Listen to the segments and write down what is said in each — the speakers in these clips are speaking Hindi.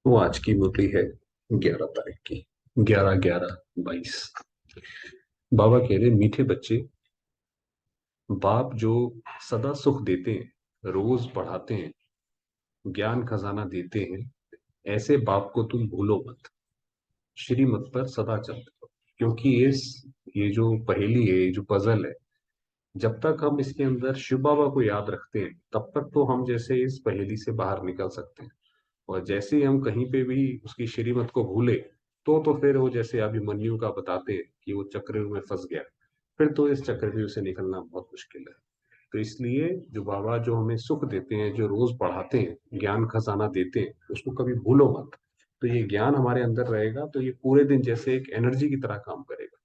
वो आज की मुरली है 11 तारीख की, 11/11/22। बाबा कह रहे मीठे बच्चे, बाप जो सदा सुख देते हैं, रोज पढ़ाते हैं, ज्ञान खजाना देते हैं, ऐसे बाप को तुम भूलो मत। श्रीमत पर सदा चलते रहो। क्योंकि ये जो पहेली है, ये जो पजल है, जब तक हम इसके अंदर शिव बाबा को याद रखते हैं तब तक तो हम जैसे इस पहेली से बाहर निकल सकते हैं। और जैसे ही हम कहीं पे भी उसकी श्रीमत को भूले तो फिर वो जैसे अभिमन्यु का बताते हैं कि वो चक्रव्यूह में फंस गया। फिर तो इस चक्रव्यूह से निकलना बहुत मुश्किल है। तो इसलिए जो बाबा जो हमें सुख देते हैं, जो रोज पढ़ाते हैं, ज्ञान खजाना देते हैं, उसको कभी भूलो मत। तो ये ज्ञान हमारे अंदर रहेगा तो ये पूरे दिन जैसे एक एनर्जी की तरह काम करेगा।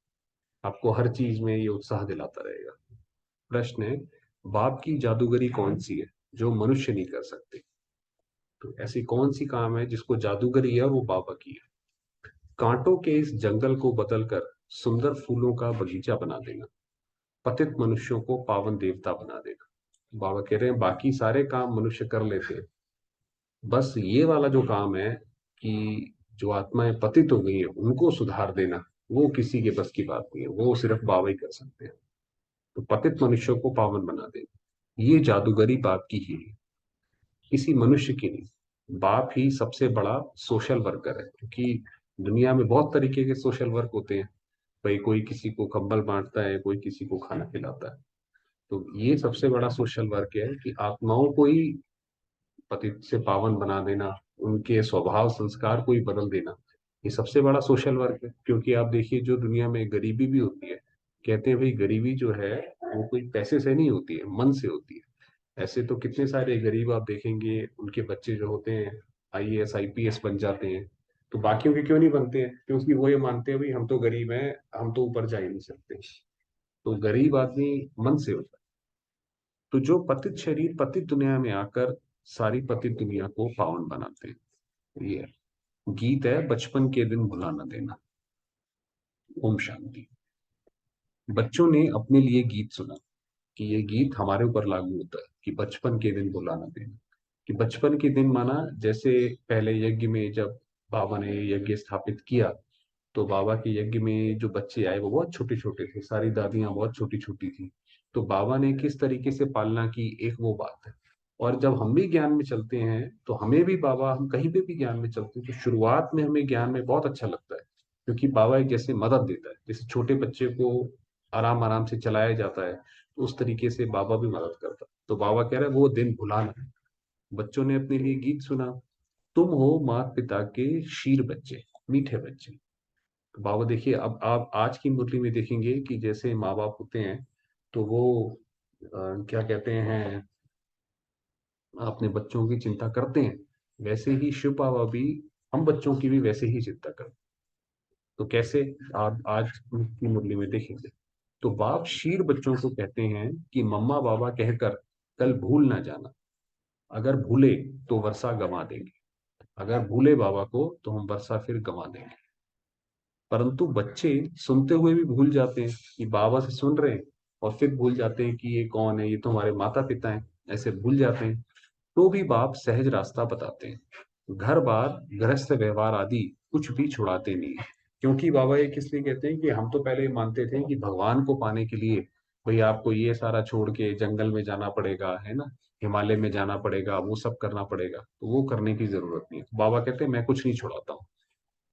आपको हर चीज में ये उत्साह दिलाता रहेगा। प्रश्न है, बाप की जादूगरी कौन सी है जो मनुष्य नहीं कर सकते? तो ऐसी कौन सी काम है जिसको जादूगरी है और वो बाबा की है? कांटों के इस जंगल को बदलकर सुंदर फूलों का बगीचा बना देना, पतित मनुष्यों को पावन देवता बना देना। बाबा कह रहे हैं बाकी सारे काम मनुष्य कर लेते हैं, बस ये वाला जो काम है कि जो आत्माएं पतित हो गई है उनको सुधार देना, वो किसी के बस की बात नहीं है, वो सिर्फ बाबा ही कर सकते हैं। तो पतित मनुष्यों को पावन बना देना, ये जादूगरी बाप की ही है, किसी मनुष्य की नहीं। बाप ही सबसे बड़ा सोशल वर्कर है, क्योंकि दुनिया में बहुत तरीके के सोशल वर्क होते हैं। भाई कोई किसी को कंबल बांटता है, कोई किसी को खाना खिलाता है। तो ये सबसे बड़ा सोशल वर्क है कि आत्माओं को ही पतित से पावन बना देना, उनके स्वभाव संस्कार को ही बदल देना। ये सबसे बड़ा सोशल वर्क है। क्योंकि आप देखिए जो दुनिया में गरीबी भी होती है, कहते हैं भाई गरीबी जो है वो कोई पैसे से नहीं होती है, मन से होती है। ऐसे तो कितने सारे गरीब आप देखेंगे, उनके बच्चे जो होते हैं आईएएस आईपीएस बन जाते हैं। तो बाकियों के क्यों नहीं बनते हैं? क्योंकि वो ये मानते हैं भाई हम तो गरीब हैं, हम तो ऊपर जा ही नहीं सकते। तो गरीब आदमी मन से होता है। तो जो पतित शरीर पतित दुनिया में आकर सारी पतित दुनिया को पावन बनाते हैं। ये गीत है बचपन के दिन भुला न देना। ओम शांति। बच्चों ने अपने लिए गीत सुना कि ये गीत हमारे ऊपर लागू होता है कि बचपन के दिन भुला न देना। कि बचपन के दिन माना जैसे पहले यज्ञ में जब बाबा ने यज्ञ स्थापित किया, तो बाबा के यज्ञ में जो बच्चे आए वो बहुत छोटे छोटे थे, सारी दादियां बहुत छोटी छोटी थी। तो बाबा ने किस तरीके से पालना की, एक वो बात है। और जब हम भी ज्ञान में चलते हैं तो हमें भी बाबा, हम कहीं पे भी ज्ञान में चलते हैं तो शुरुआत में हमें ज्ञान में बहुत अच्छा लगता है। क्योंकि बाबा एक जैसे मदद देता है, जैसे छोटे बच्चे को आराम आराम से चलाया जाता है, तो उस तरीके से बाबा भी मदद करता है। तो बाबा कह रहे हैं वो दिन भुलाना। बच्चों ने अपने लिए गीत सुना, तुम हो माता पिता के शीर बच्चे, मीठे बच्चे। तो बाबा देखिए, अब आप आज की मुरली में देखेंगे कि जैसे माँ बाप होते हैं तो वो क्या कहते हैं, अपने बच्चों की चिंता करते हैं। वैसे ही शिव बाबा भी हम बच्चों की भी वैसे ही चिंता करते हैं। तो कैसे? आप आज की मुरली में देखेंगे। तो बाप शीर बच्चों को कहते हैं कि मम्मा बाबा कहकर कल भूल ना जाना। अगर भूले तो वर्षा गंवा देंगे, अगर भूले बाबा को तो हम वर्षा फिर गंवा देंगे। परंतु बच्चे सुनते हुए भी भूल जाते हैं कि बाबा से सुन रहे हैं, और फिर भूल जाते हैं कि ये कौन है, ये तो हमारे माता पिता हैं, ऐसे भूल जाते हैं। तो भी बाप सहज रास्ता बताते हैं, घर बार गृहस्थ व्यवहार आदि कुछ भी छुड़ाते नहीं है। क्योंकि बाबा ये किस लिए कहते हैं कि हम तो पहले मानते थे कि भगवान को पाने के लिए भाई आपको ये सारा छोड़ के जंगल में जाना पड़ेगा, है ना, हिमालय में जाना पड़ेगा, वो सब करना पड़ेगा। तो वो करने की जरूरत नहीं है। तो बाबा कहते हैं मैं कुछ नहीं छुड़ाता हूँ।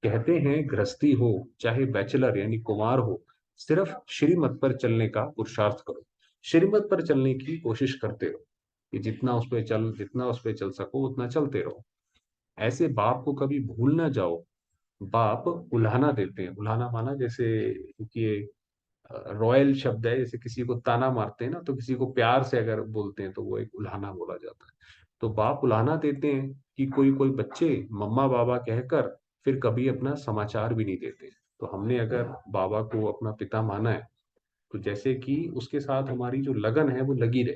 कहते हैं गृहस्थी हो चाहे बैचलर यानी कुमार हो, सिर्फ श्रीमत पर चलने का पुरुषार्थ करो। श्रीमत पर चलने की कोशिश करते रहो कि जितना उस पे चल सको उतना चलते रहो। ऐसे बाप को कभी भूल ना जाओ। बाप उल्हाना देते हैं। उल्हाना माना जैसे कि रॉयल शब्द है, जैसे किसी को ताना मारते हैं ना, तो किसी को प्यार से अगर बोलते हैं तो वो एक उल्हाना बोला जाता है। तो बाप उल्हाना देते हैं कि कोई कोई बच्चे मम्मा बाबा कहकर फिर कभी अपना समाचार भी नहीं देते। तो हमने अगर बाबा को अपना पिता माना है तो जैसे कि उसके साथ हमारी जो लगन है वो लगी रहे।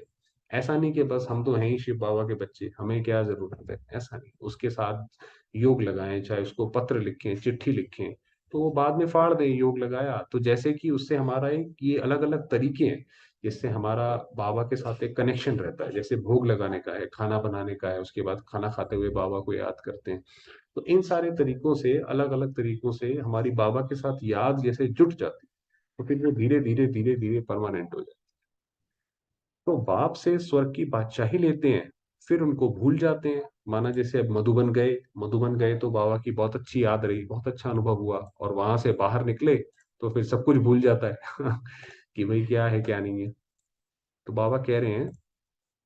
ऐसा नहीं कि बस हम तो हैं ही शिव बाबा के बच्चे, हमें क्या जरूरत है, ऐसा नहीं। उसके साथ योग लगाएं, चाहे उसको पत्र लिखें, चिट्ठी लिखें, तो वो बाद में फाड़ दें। योग लगाया तो जैसे कि उससे हमारा एक ये अलग अलग तरीके हैं जिससे हमारा बाबा के साथ एक कनेक्शन रहता है। जैसे भोग लगाने का है, खाना बनाने का है, उसके बाद खाना खाते हुए बाबा को याद करते हैं। तो इन सारे तरीकों से, अलग अलग तरीकों से हमारी बाबा के साथ याद जैसे जुट जाती, तो फिर वो धीरे धीरे धीरे धीरे परमानेंट हो जाती। तो बाप से स्वर्ग की बादशाही लेते हैं, फिर उनको भूल जाते हैं। माना जैसे अब मधुबन गए तो बाबा की बहुत अच्छी याद रही, बहुत अच्छा अनुभव हुआ, और वहां से बाहर निकले तो फिर सब कुछ भूल जाता है कि भाई क्या है क्या नहीं है। तो बाबा कह रहे हैं,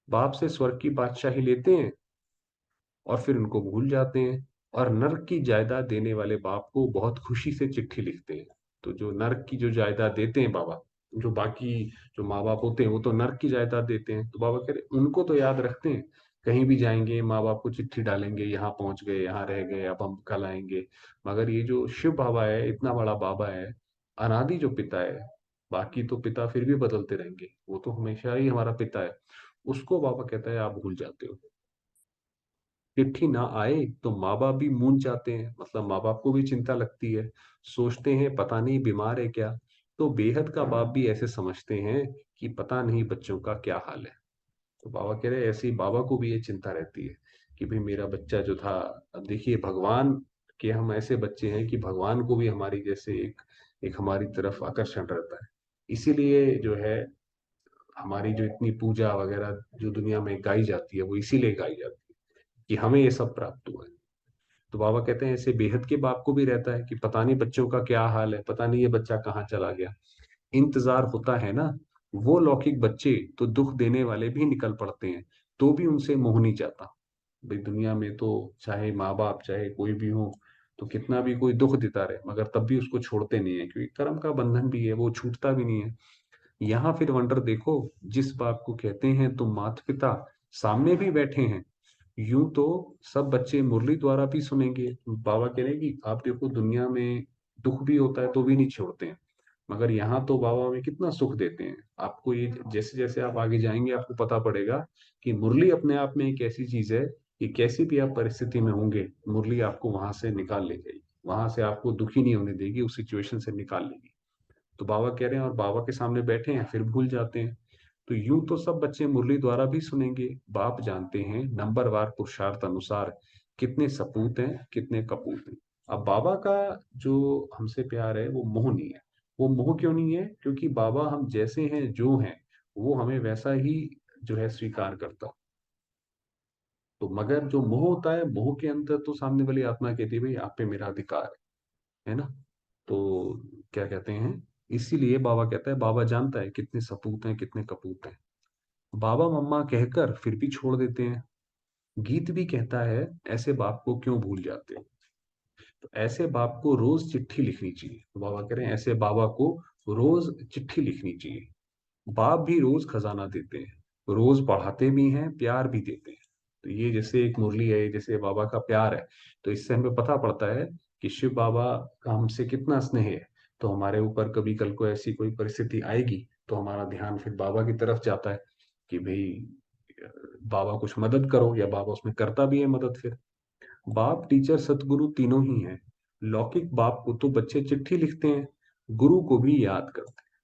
बाप से स्वर्ग की बादशाही लेते हैं और फिर उनको भूल जाते हैं, और नर्क की जायदाद देने वाले बाप को बहुत खुशी से चिट्ठी लिखते हैं। तो जो नर्क की जो जायदाद देते हैं बाबा, जो बाकी जो माँ बाप होते हैं वो तो नर्क की जायदाद देते हैं, तो बाबा कह रहे उनको तो याद रखते हैं। कहीं भी जाएंगे माँ बाप को चिट्ठी डालेंगे, यहाँ पहुंच गए, यहाँ रह गए, अब हम कल आएंगे। मगर ये जो शिव बाबा है, इतना बड़ा बाबा है, अनादि जो पिता है, बाकी तो पिता फिर भी बदलते रहेंगे, वो तो हमेशा ही हमारा पिता है, उसको बाबा कहता है आप भूल जाते हो। चिट्ठी ना आए तो माँ बाप भी मूंझ जाते हैं, मतलब माँ बाप को भी चिंता लगती है, सोचते हैं पता नहीं बीमार है क्या। तो बेहद का बाप भी ऐसे समझते हैं कि पता नहीं बच्चों का क्या हाल है। तो बाबा कह रहे हैं ऐसे ही बाबा को भी ये चिंता रहती है कि भाई मेरा बच्चा जो था। अब देखिए भगवान के हम ऐसे बच्चे हैं कि भगवान को भी हमारी जैसे एक एक हमारी तरफ आकर्षण रहता है। इसीलिए जो है हमारी जो इतनी पूजा वगैरह जो दुनिया में गाई जाती है वो इसीलिए गाई जाती है कि हमें ये सब प्राप्त हुआ है। तो बाबा कहते हैं ऐसे बेहद के बाप को भी रहता है कि पता नहीं बच्चों का क्या हाल है, पता नहीं ये बच्चा कहाँ चला गया। इंतजार होता है ना। वो लौकिक बच्चे तो दुख देने वाले भी निकल पड़ते हैं, तो भी उनसे मोह नहीं जाता। भाई दुनिया में तो चाहे माँ बाप चाहे कोई भी हो, तो कितना भी कोई दुख देता रहे मगर तब भी उसको छोड़ते नहीं है, क्योंकि कर्म का बंधन भी है, वो छूटता भी नहीं है। यहाँ फिर वंडर देखो, जिस बाप को कहते हैं तुम माता पिता, सामने भी बैठे हैं। यूं तो सब बच्चे मुरली द्वारा भी सुनेंगे। बाबा कह रहे हैं कि आप देखो दुनिया में दुख भी होता है तो भी नहीं छोड़ते हैं, मगर यहाँ तो बाबा हमें कितना सुख देते हैं। आपको ये जैसे जैसे आप आगे जाएंगे आपको पता पड़ेगा कि मुरली अपने आप में एक ऐसी चीज है कि कैसी भी आप परिस्थिति में होंगे, मुरली आपको वहां से निकाल ले जाएगी, वहां से आपको दुखी नहीं होने देगी, उस सिचुएशन से निकाल लेगी। तो बाबा कह रहे हैं और बाबा के सामने बैठे हैं फिर भूल जाते हैं। तो यूं तो सब बच्चे मुरली द्वारा भी सुनेंगे, बाप जानते हैं नंबरवार पुरुषार्थ अनुसार कितने सपूत हैं कितने कपूत हैं। अब बाबा का जो हमसे प्यार है वो मोह नहीं है। वो मोह क्यों नहीं है? क्योंकि बाबा हम जैसे हैं जो हैं वो हमें वैसा ही जो है स्वीकार करता। तो मगर जो मोह होता है, मोह के अंदर तो सामने वाली आत्मा कहती है भाई आप पे मेरा अधिकार है ना। तो क्या कहते हैं, इसीलिए बाबा कहता है बाबा जानता है कितने सपूत हैं कितने कपूत हैं। बाबा मम्मा कहकर फिर भी छोड़ देते हैं। गीत भी कहता है ऐसे बाप को क्यों भूल जाते हो। तो ऐसे बाप को रोज चिट्ठी लिखनी चाहिए। तो बाबा कह रहे हैं ऐसे बाबा को रोज चिट्ठी लिखनी चाहिए। बाप भी रोज खजाना देते हैं, रोज पढ़ाते भी हैं, प्यार भी देते हैं। तो ये जैसे एक मुरली है, जैसे बाबा का प्यार है, तो इससे हमें पता पड़ता है कि शिव बाबा का हमसे कितना स्नेह है। तो हमारे ऊपर कभी कल को ऐसी कोई परिस्थिति आएगी तो हमारा ध्यान फिर बाबा की तरफ जाता है कि भाई बाबा कुछ मदद करो, या बाबा उसमें करता भी है मदद फिर। बाप टीचर सतगुरु तीनों ही हैं। लौकिक बाप को तो बच्चे चिट्ठी लिखते हैं, गुरु को भी याद करते हैं,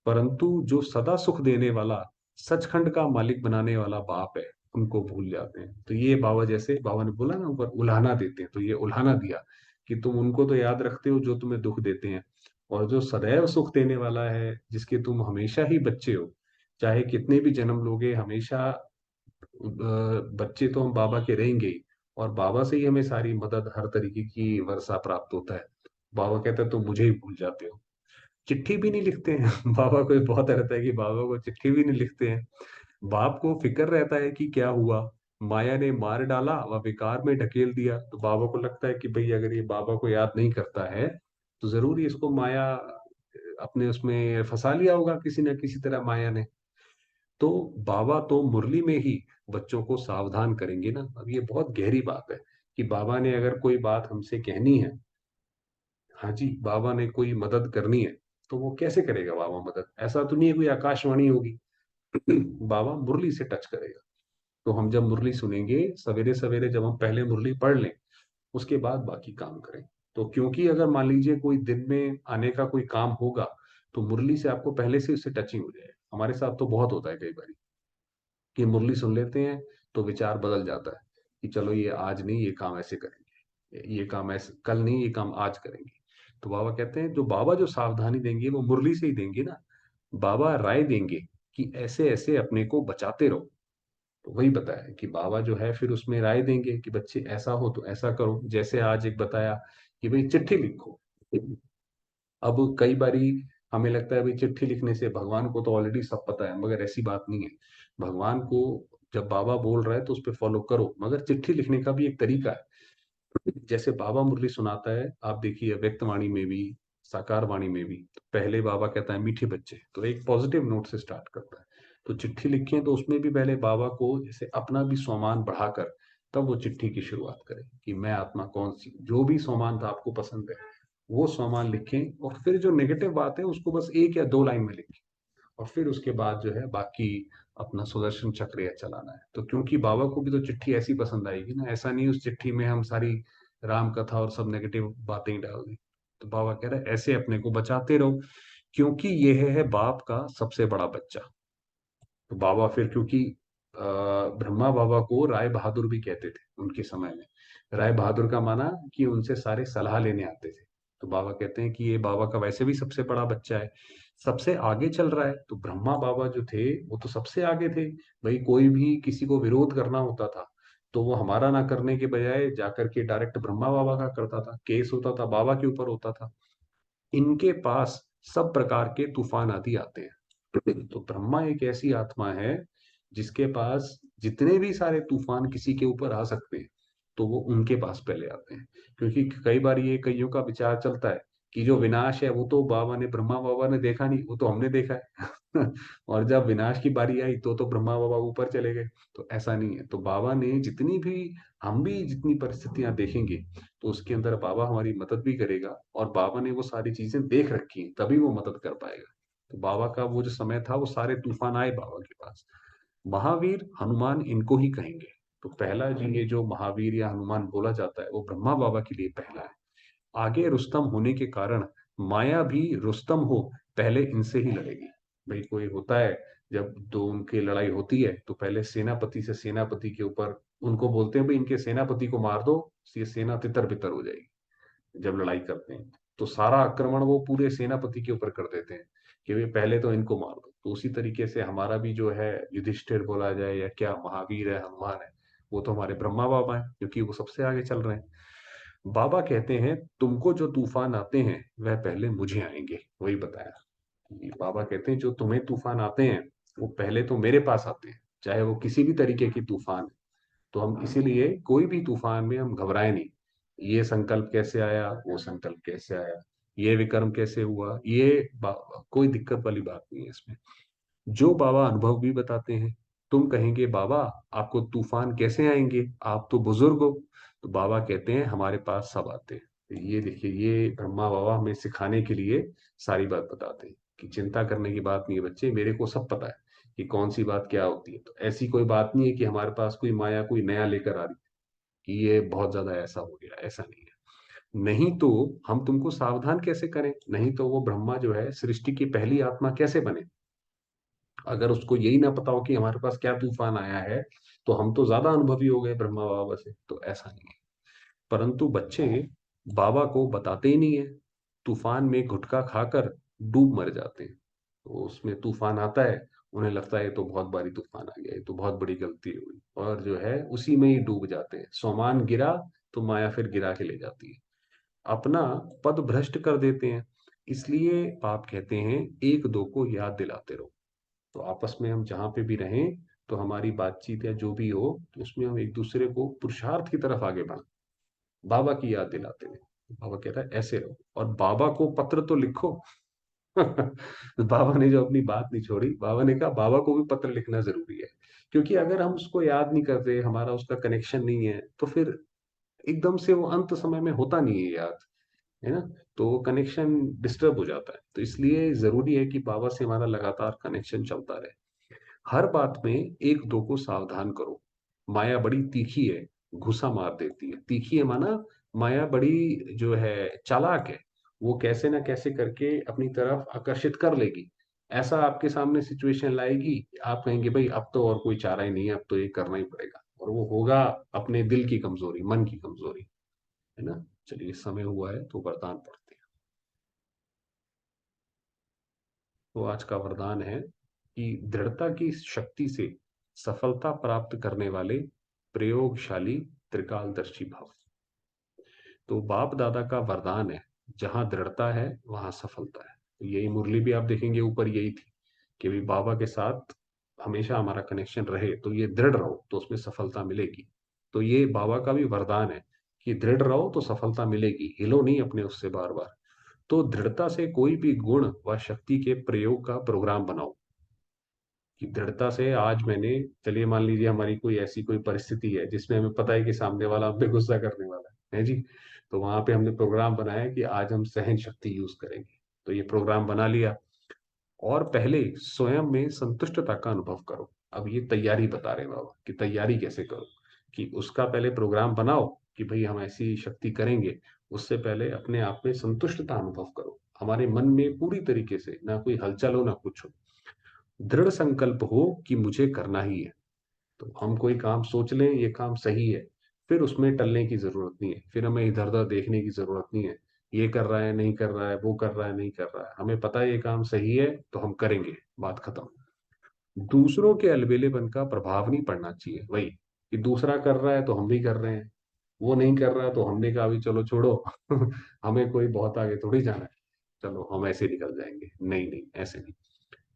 परंतु जो सदा सुख देने वाला, सचखंड का मालिक बनाने वाला बाप है, उनको भूल जाते हैं। तो ये बाबा जैसे बाबा ने बोला ना ऊपर उल्हाना देते हैं, तो ये उल्हाना दिया कि तुम उनको तो याद रखते हो जो तुम्हें दुख देते हैं, और जो सदैव सुख देने वाला है जिसके तुम हमेशा ही बच्चे हो, चाहे कितने भी जन्म लोगे हमेशा बच्चे तो हम बाबा के रहेंगे ही। और बाबा से ही हमें सारी मदद हर तरीके की वर्षा प्राप्त होता है। बाबा कहते हैं तुम मुझे ही भूल जाते हो, चिट्ठी भी नहीं लिखते हैं बाबा को बहुत रहता है कि बाबा को चिट्ठी भी नहीं लिखते हैं। बाप को फिक्र रहता है कि क्या हुआ, माया ने मार डाला व विकार में ढकेल दिया। तो बाबा को लगता है कि भाई अगर ये बाबा को याद नहीं करता है तो जरूर ही इसको माया अपने उसमें फंसा लिया होगा किसी न किसी तरह माया ने। तो बाबा तो मुरली में ही बच्चों को सावधान करेंगे ना। अब ये बहुत गहरी बात है कि बाबा ने अगर कोई बात हमसे कहनी है, हाँ जी, बाबा ने कोई मदद करनी है, तो वो कैसे करेगा बाबा मदद? ऐसा तो नहीं है कोई आकाशवाणी होगी बाबा मुरली से टच करेगा। तो हम जब मुरली सुनेंगे सवेरे सवेरे, जब हम पहले मुरली पढ़ लें उसके बाद बाकी काम करें। तो क्योंकि अगर मान लीजिए कोई दिन में आने का कोई काम होगा, तो मुरली से आपको पहले से उससे टचिंग हो जाएगा। हमारे साथ तो बहुत होता है कई बार कि मुरली सुन लेते हैं तो विचार बदल जाता है कि चलो ये आज नहीं, ये काम ऐसे करेंगे। ये काम ऐसे कल नहीं, ये काम आज करेंगे। तो बाबा कहते हैं जो बाबा जो सावधानी देंगे वो मुरली से ही देंगे ना। बाबा राय देंगे कि ऐसे ऐसे अपने को बचाते रहो। तो वही बताया कि बाबा जो है फिर उसमें राय देंगे कि बच्चे ऐसा हो तो ऐसा करो। जैसे आज एक बताया कि भाई चिट्ठी लिखो। अब कई बारी हमें लगता है भाई चिट्ठी लिखने से, भगवान को तो ऑलरेडी सब पता है, मगर ऐसी बात नहीं है। भगवान को जब बाबा बोल रहा है तो उस पर फॉलो करो, मगर चिट्ठी लिखने का भी एक तरीका है। जैसे बाबा मुरली सुनाता है, आप देखिए व्यक्त वाणी में भी, साकार वाणी में भी, तो पहले बाबा कहता है मीठे बच्चे, तो एक पॉजिटिव नोट से स्टार्ट करता है। तो चिट्ठी लिखें तो उसमें भी पहले बाबा को जैसे अपना भी स्वमान बढ़ाकर तब वो चिट्ठी की शुरुआत करें कि मैं आत्मा कौन सी, जो भी स्वमान था आपको पसंद है वो स्वमान लिखें, और फिर जो नेगेटिव बात है उसको बस एक या दो लाइन में लिखें। और फिर उसके बाद जो है बाकी अपना सुदर्शन चक्र या चलाना है। तो क्योंकि बाबा को भी तो चिट्ठी ऐसी पसंद आएगी ना, ऐसा नहीं उस चिट्ठी में हम सारी राम कथा और सब नेगेटिव बातें ही डाल दें। तो बाबा कह रहे हैं ऐसे अपने को बचाते रहो, क्योंकि ये है बाप का सबसे बड़ा बच्चा। तो बाबा फिर क्योंकि ब्रह्मा बाबा को राय बहादुर भी कहते थे उनके समय में। राय बहादुर का माना कि उनसे सारे सलाह लेने आते थे। तो बाबा कहते हैं कि ये बाबा का वैसे भी सबसे बड़ा बच्चा है, सबसे आगे चल रहा है। तो ब्रह्मा बाबा जो थे वो तो सबसे आगे थे। भाई कोई भी किसी को विरोध करना होता था तो वो हमारा ना करने के बजाय जाकर के डायरेक्ट ब्रह्मा बाबा का करता था, केस होता था बाबा के ऊपर होता था। इनके पास सब प्रकार के तूफान आदि आते हैं। तो ब्रह्मा एक ऐसी आत्मा है जिसके पास जितने भी सारे तूफान किसी के ऊपर आ सकते हैं तो वो उनके पास पहले आते हैं। क्योंकि कई बार ये कईयों का विचार चलता है कि जो विनाश है वो तो बाबा ने, ब्रह्मा बाबा ने देखा नहीं, वो तो हमने देखा है। और जब विनाश की बारी आई तो ब्रह्मा बाबा ऊपर चले गए। तो ऐसा नहीं है। तो बाबा ने जितनी भी, हम भी जितनी परिस्थितियां देखेंगे तो उसके अंदर बाबा हमारी मदद भी करेगा, और बाबा ने वो सारी चीजें देख रखी हैं तभी वो मदद कर पाएगा। तो बाबा का वो जो समय था वो सारे तूफान आए बाबा के पास। महावीर हनुमान इनको ही कहेंगे। तो पहला जी ये जो महावीर या हनुमान बोला जाता है वो ब्रह्मा बाबा के लिए पहला है। आगे रुस्तम होने के कारण माया भी रुस्तम हो पहले इनसे ही लड़ेगी। भाई कोई होता है, जब दो उनकी लड़ाई होती है तो पहले सेनापति से सेनापति के ऊपर उनको बोलते हैं भाई इनके सेनापति को मार दो, ये सेना तितर बितर हो जाएगी। जब लड़ाई करते हैं तो सारा आक्रमण वो पूरे सेनापति के ऊपर कर देते हैं कि वे पहले तो इनको मार दो। तो उसी तरीके से हमारा भी जो है युधिष्ठिर बोला जाए या क्या, महावीर है, हनुमान है, वो तो हमारे ब्रह्मा बाबा है क्योंकि वो सबसे आगे चल रहे हैं। बाबा कहते हैं तुमको जो तूफान आते हैं वह पहले मुझे आएंगे। वही बताया कि बाबा कहते हैं जो तुम्हें तूफान आते हैं वो पहले तो मेरे पास आते हैं, चाहे वो किसी भी तरीके की तूफान है। तो हम इसीलिए कोई भी तूफान में हम घबराए नहीं। ये संकल्प कैसे आया, वो संकल्प कैसे आया, ये विकर्म कैसे हुआ, कोई दिक्कत वाली बात नहीं है इसमें। जो बाबा अनुभव भी बताते हैं। तुम कहेंगे बाबा आपको तूफान कैसे आएंगे, आप तो बुजुर्ग हो। तो बाबा कहते हैं हमारे पास सब आते हैं। तो ये देखिए, ये ब्रह्मा बाबा हमें सिखाने के लिए सारी बात बताते हैं कि चिंता करने की बात नहीं है बच्चे, मेरे को सब पता है कि कौन सी बात क्या होती है। तो ऐसी कोई बात नहीं है कि हमारे पास कोई माया कोई नया लेकर आ रही है कि ये बहुत ज्यादा ऐसा हो गया, ऐसा नहीं है। नहीं तो हम तुमको सावधान कैसे करें, नहीं तो वो ब्रह्मा जो है सृष्टि की पहली आत्मा कैसे बने। अगर उसको यही ना पता हो कि हमारे पास क्या तूफान आया है तो हम तो ज्यादा अनुभवी हो गए ब्रह्मा बाबा से। तो ऐसा नहीं है। परंतु बच्चे बाबा को बताते ही नहीं है, तूफान में गुटखा खाकर डूब मर जाते हैं। तो उसमें तूफान आता है, उन्हें लगता है ये तो बहुत भारी तूफान आ गया, ये तो बहुत बड़ी गलती हुई, और जो है उसी में ही डूब जाते हैं। सामान गिरा तो माया फिर गिरा के ले जाती है, अपना पद भ्रष्ट कर देते हैं। इसलिए पाप कहते हैं एक दो को याद दिलाते रहो। तो आपस में हम जहां पे भी रहें तो हमारी बातचीत या जो भी हो तो उसमें हम एक दूसरे को पुरुषार्थ की तरफ आगे बढ़ाएं, बाबा की याद दिलाते हुए। बाबा कहता है ऐसे रहो, और बाबा को पत्र तो लिखो। बाबा ने जो अपनी बात नहीं छोड़ी, बाबा ने कहा बाबा को भी पत्र लिखना जरूरी है। क्योंकि अगर हम उसको याद नहीं करते, हमारा उसका कनेक्शन नहीं है, तो फिर एकदम से वो अंत समय में होता नहीं है याद, है ना। तो वो कनेक्शन डिस्टर्ब हो जाता है। तो इसलिए जरूरी है कि बाबा से हमारा लगातार कनेक्शन चलता रहे। हर बात में एक दो को सावधान करो। माया बड़ी तीखी है, घुसा मार देती है। तीखी है माना माया बड़ी जो है चालाक है, वो कैसे ना कैसे करके अपनी तरफ आकर्षित कर लेगी। ऐसा आपके सामने सिचुएशन लाएगी, आप कहेंगे भाई अब तो और कोई चारा ही नहीं है, अब तो ये करना ही पड़ेगा, और वो होगा अपने दिल की कमजोरी, मन की कमजोरी। है ना। चलिए समय हुआ है तो वरदान पढ़ते हैं। तो आज का वरदान है कि दृढ़ता की शक्ति से सफलता प्राप्त करने वाले प्रयोगशाली त्रिकालदर्शी भव। तो बाप दादा का वरदान है, जहां दृढ़ता है वहां सफलता है। तो यही मुरली भी आप देखेंगे ऊपर यही थी कि भी बाबा के साथ हमेशा हमारा कनेक्शन रहे, तो ये दृढ़ रहो तो उसमें सफलता मिलेगी। तो ये बाबा का भी वरदान है कि दृढ़ रहो तो सफलता मिलेगी, हिलो नहीं अपने उससे बार बार। तो दृढ़ता से कोई भी गुण व शक्ति के प्रयोग का प्रोग्राम बनाओ। कि दृढ़ता से आज मैंने, चलिए मान लीजिए हमारी कोई ऐसी कोई परिस्थिति है जिसमें हमें पता है कि सामने वाला हम पे गुस्सा करने वाला है जी। तो वहां पे हमने प्रोग्राम बनाया कि आज हम सहन शक्ति यूज करेंगे। तो ये प्रोग्राम बना लिया, और पहले स्वयं में संतुष्टता का अनुभव करो। अब ये तैयारी बता रहे हैं बाबा कि तैयारी कैसे करो। कि उसका पहले प्रोग्राम बनाओ कि भाई हम ऐसी शक्ति करेंगे। उससे पहले अपने आप में संतुष्टता अनुभव करो, हमारे मन में पूरी तरीके से ना कोई हलचल हो ना कुछ हो, दृढ़ संकल्प हो कि मुझे करना ही है। तो हम कोई काम सोच लें ये काम सही है, फिर उसमें टलने की जरूरत नहीं है, फिर हमें इधर उधर देखने की जरूरत नहीं है। ये कर रहा है नहीं कर रहा है, वो कर रहा है नहीं कर रहा है, हमें पता है ये काम सही है तो हम करेंगे, बात खत्म। दूसरों के अलबेलेपन का प्रभाव नहीं पड़ना चाहिए, वही कि दूसरा कर रहा है तो हम भी कर रहे हैं, वो नहीं कर रहा है तो हमने कहा भी चलो छोड़ो हमें कोई बहुत आगे थोड़ी जाना है, चलो हम ऐसे निकल जाएंगे। नहीं नहीं, ऐसे नहीं।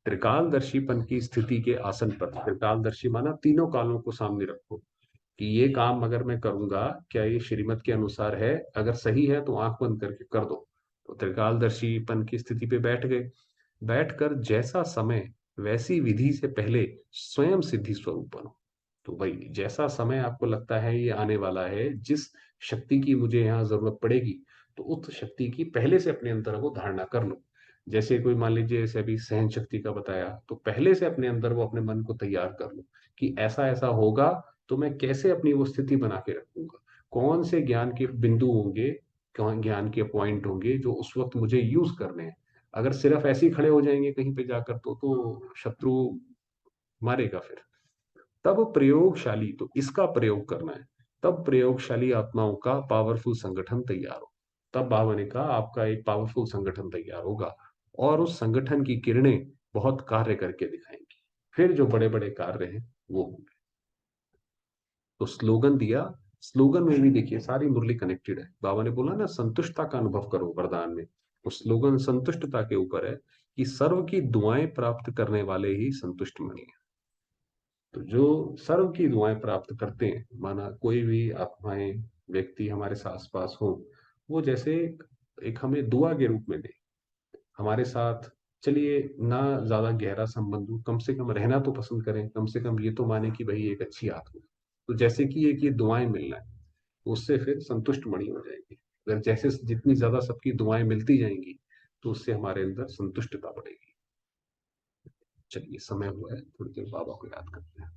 त्रिकालदर्शीपन की स्थिति के आसन पर, त्रिकालदर्शी माना तीनों कालों को सामने रखो कि ये काम अगर मैं करूंगा, क्या ये श्रीमत के अनुसार है, अगर सही है तो आंख बंद करके कर दो। तो त्रिकालदर्शीपन की स्थिति पे बैठ गए। बैठकर जैसा समय वैसी विधि से पहले स्वयं सिद्धि स्वरूप बनो। तो भाई जैसा समय आपको लगता है ये आने वाला है, जिस शक्ति की मुझे यहाँ जरूरत पड़ेगी, तो उस शक्ति की पहले से अपने अंदर वो धारणा कर लो। जैसे कोई मान लीजिए, जैसे अभी सहन शक्ति का बताया, तो पहले से अपने अंदर वो अपने मन को तैयार कर लो कि ऐसा ऐसा होगा, तो मैं कैसे अपनी वो स्थिति बना के रखूंगा, कौन से ज्ञान के बिंदु होंगे, कौन ज्ञान के पॉइंट होंगे जो उस वक्त मुझे यूज करने हैं। अगर सिर्फ ऐसे ही खड़े हो जाएंगे कहीं पे जाकर, तो शत्रु मारेगा फिर। तब प्रयोगशाली, तो इसका प्रयोग करना है, तब प्रयोगशाली आत्माओं का पावरफुल संगठन तैयार हो। तब बाबा ने कहा आपका एक पावरफुल संगठन तैयार होगा, और उस संगठन की किरणें बहुत कार्य करके दिखाएंगी, फिर जो बड़े बड़े कार्य हैं वो होंगे। तो स्लोगन दिया। स्लोगन में भी देखिए सारी मुरली कनेक्टेड है। बाबा ने बोला ना संतुष्टता का अनुभव करो वरदान में, तो स्लोगन संतुष्टता के ऊपर है कि सर्व की दुआएं प्राप्त करने वाले ही संतुष्ट मणि हैं। तो जो सर्व की दुआएं प्राप्त करते हैं, माना कोई भी आत्माएं व्यक्ति हमारे आस पास हो, वो जैसे एक हमें दुआ के रूप में दे हमारे साथ। चलिए ना ज्यादा गहरा संबंध हो, कम से कम रहना तो पसंद करें, कम से कम ये तो माने कि भाई एक अच्छी आत्मा। तो जैसे कि एक ये दुआएं मिलना है, तो उससे फिर संतुष्ट मणि हो जाएगी। अगर जैसे जितनी ज्यादा सबकी दुआएं मिलती जाएंगी, तो उससे हमारे अंदर संतुष्टता बढ़ेगी। चलिए समय हुआ है, थोड़ी देर बाबा को याद करते हैं।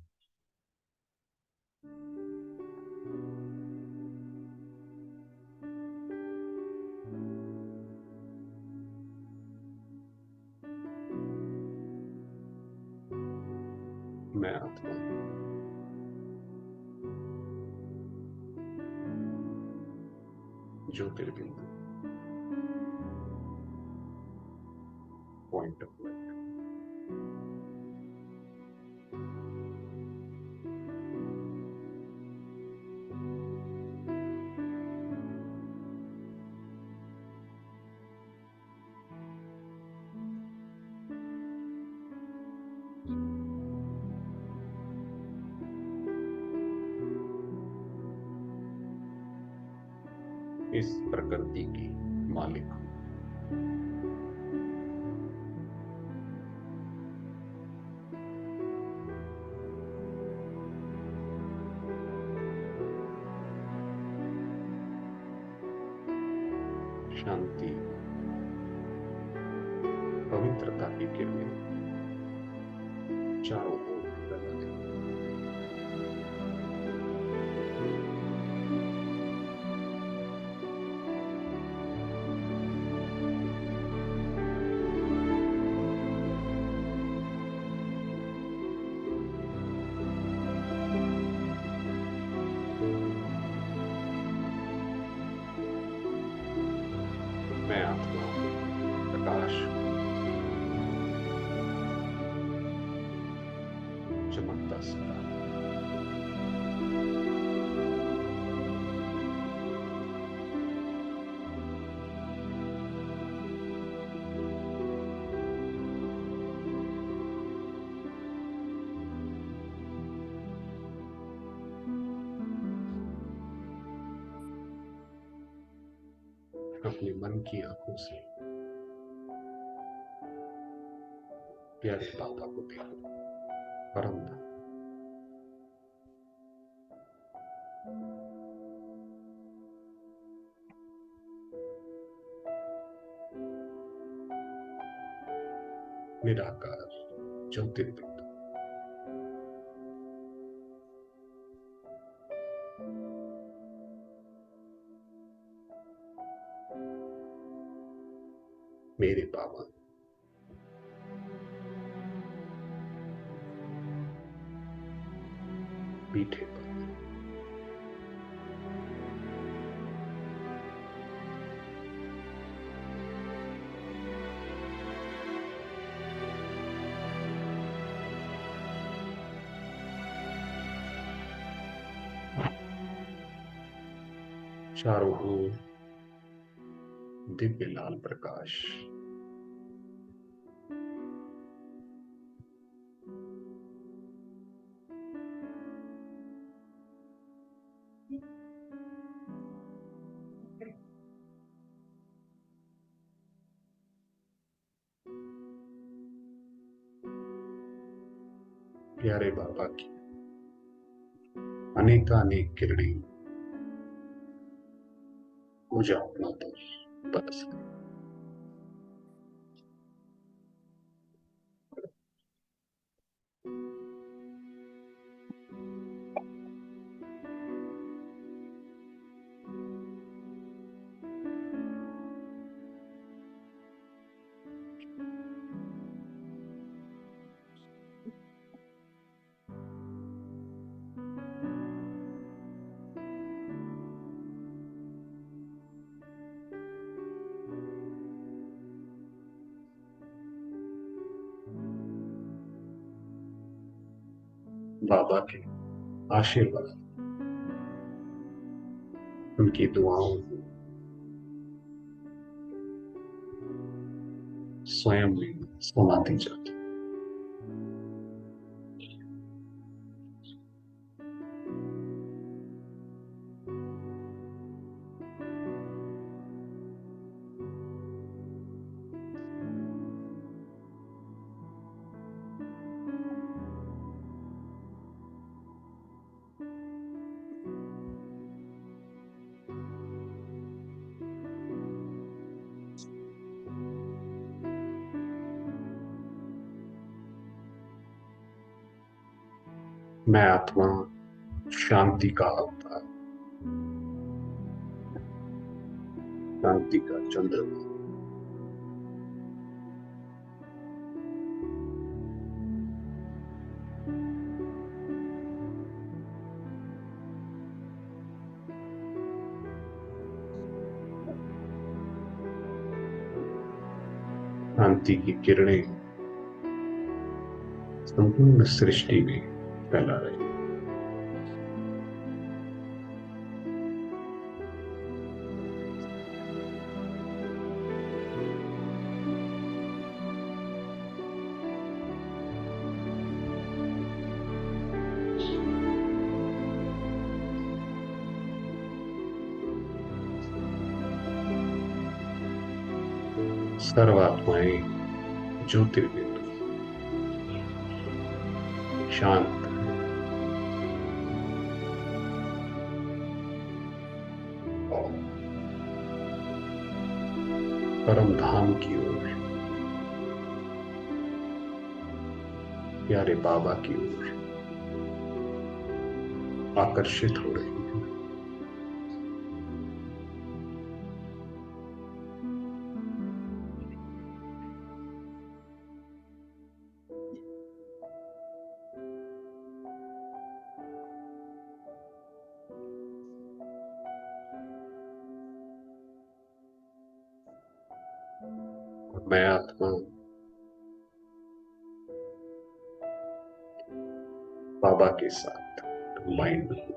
मैं आत्मा ज्योतिर्बिंदु, पॉइंट ऑफ लाइट। इस प्रकृति की मालिक हूं। शांति, पवित्रता की किरणें चारों ओर फैला दे। मैं आत्मा हूँ, प्रकाश हूँ, चमकता सितारा। अपने मन की आंखों से प्यारे बाबा को देखो, परम धाम। निराकार ज्योतिर्बिंदु। मेरे बाबा मीठे बाबा। चारों ओर दिव्य लाल प्रकाश। प्यारे बाबा की अनेकानेक किरणें मुझे अपना पर बरस गई। बाबा के आशीर्वाद, उनकी दुआओं को स्वयं में समाती जाती। मैं आत्मा शांति का अवतार, शांति का चंद्रमा। शांति की किरणें संपूर्ण सृष्टि में फैला रही। सर्वात्माएं ज्योतिर्बिंदु शांत और परम धाम की ओर, प्यारे बाबा की ओर आकर्षित हो रही है। मैं आत्मा बाबा के साथ माइंड में हूँ।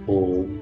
ओम